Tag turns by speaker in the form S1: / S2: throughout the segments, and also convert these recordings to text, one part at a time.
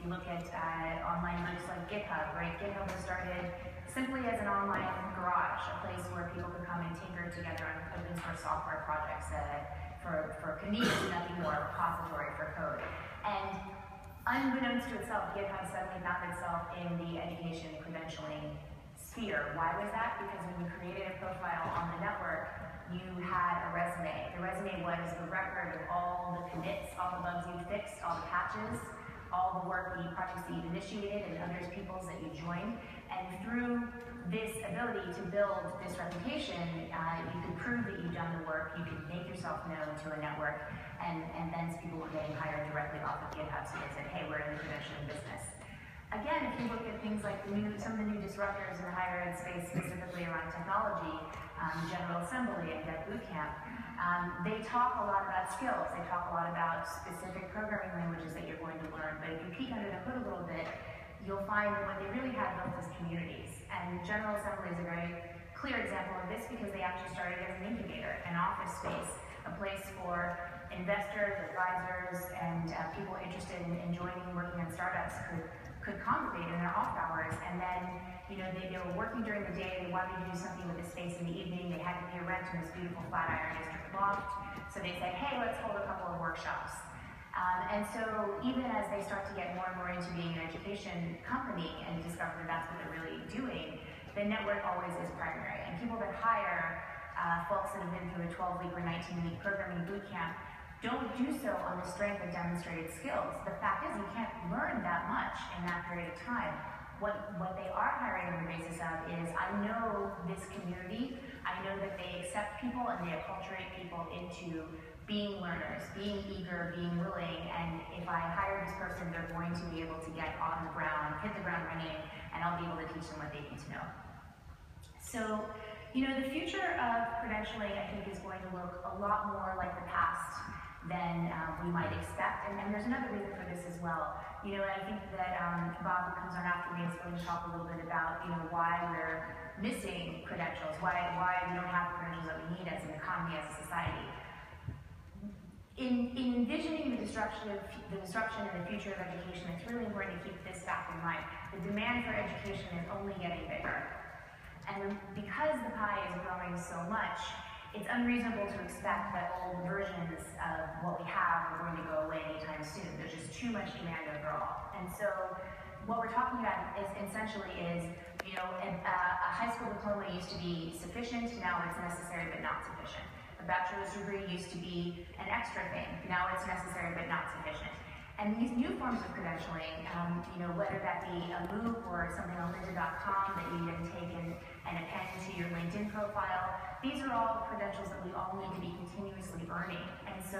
S1: you look at online groups like GitHub, right? GitHub was started simply as an online garage, a place where people could come and tinker together on open source software projects for convenience, nothing more, a repository for code. And unbeknownst to itself, GitHub suddenly found itself in the education credentialing sphere. Why was that? Because when you created a profile on the network, you had a resume. The resume was the record of all the commits, all the bugs you fixed, all the patches, all the work, the projects that you initiated, and others people's that you joined. And through this ability to build this reputation, you could prove that you've done the work, you could make yourself known to a network, and then people were getting hired directly off of GitHub, so they said, hey, we're in the credentialing business. Again, if you look at things like some of the new disruptors in the higher ed space, specifically around technology, General Assembly and Dev Bootcamp, they talk a lot about skills. They talk a lot about specific programming languages that you're going to learn. But if you peek under the hood a little bit, you'll find that what they really have built is communities. And General Assembly is a very clear example of this because they actually started as an incubator, an office space, a place for investors, advisors, and people interested in joining and working on startups could congregate in their off hours. And then, you know, they were working during the day, they wanted to do something with the space in the evening, they had to pay rent in this beautiful Flatiron District loft, so they said, hey, let's hold a couple of workshops. And so even as they start to get more and more into being an education company and discover that that's what they're really doing, the network always is primary. And people that hire folks that have been through a 12-week or 19-week programming bootcamp don't do so on the strength of demonstrated skills. The fact is you can't learn that much in that period of time. What they are hiring on the basis of is, I know this community, I know that they accept people and they acculturate people into being learners, being eager, being willing, and if I hire this person, they're going to be able to get on the ground, hit the ground running, and I'll be able to teach them what they need to know. So, you know, the future of credentialing, I think, is going to look a lot more like the past than we might expect. And there's another reason for this as well. You know, I think that Bob, who comes on after me, is going to talk a little bit about, you know, why we're missing credentials, why we don't have the credentials that we need as an economy, as a society. In envisioning the disruption and the future of education, it's really important to keep this fact in mind. The demand for education is only getting bigger. And because the pie is growing so much, it's unreasonable to expect that old versions of what we have are going to go away anytime soon. There's just too much demand overall. And so what we're talking about is essentially is, you know, a high school diploma used to be sufficient, now it's necessary but not sufficient. A bachelor's degree used to be an extra thing, now it's necessary but not sufficient. And these new forms of credentialing, you know, whether that be a MOOC or something on lynda.com that you then take and append to your LinkedIn profile, these are all credentials that we all need to be continuously earning. And so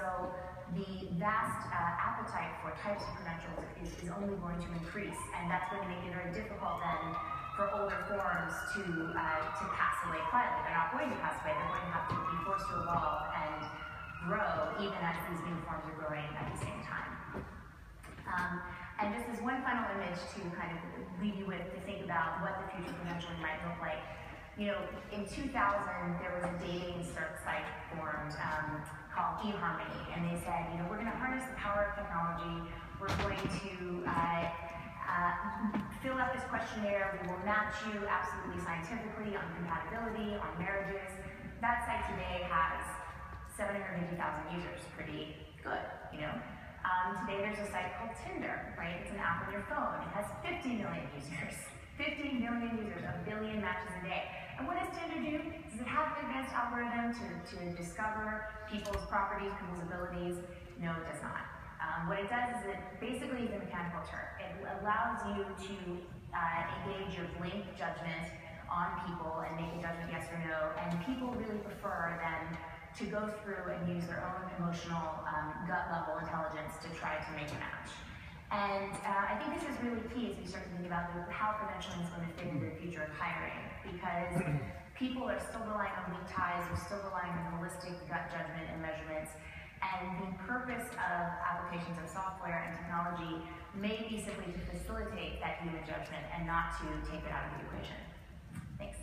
S1: the vast appetite for types of credentials is only going to increase, and that's going to make it very difficult then for older forms to pass away quietly. They're not going to pass away, they're going to have to be forced to evolve and grow even as these new forms are growing at the same time. And just as one final image to kind of leave you with to think about what the future credentialing might look like. You know, in 2000, there was a dating search site formed called eHarmony, and they said, you know, we're going to harness the power of technology. We're going to fill out this questionnaire. We will match you absolutely scientifically on compatibility, on marriages. That site today has 750,000 users, pretty good, you know. Today there's a site called Tinder, right? It's an app on your phone. It has 50 million users. 50 million users, a billion matches a day. And what does Tinder do? Does it have an advanced algorithm to discover people's properties, people's abilities? No, it does not. What it does is it basically is a mechanical Turk. It allows you to engage your blink judgment on people and make a judgment yes or no, and people really prefer then to go through and use their own emotional gut level intelligence to try to make a match. And I think this is really key as we start to think about how credentialing is going to fit into the future of hiring, because people are still relying on weak ties, they're still relying on holistic gut judgment and measurements, and the purpose of applications of software and technology may be simply to facilitate that human judgment and not to take it out of the equation. Thanks.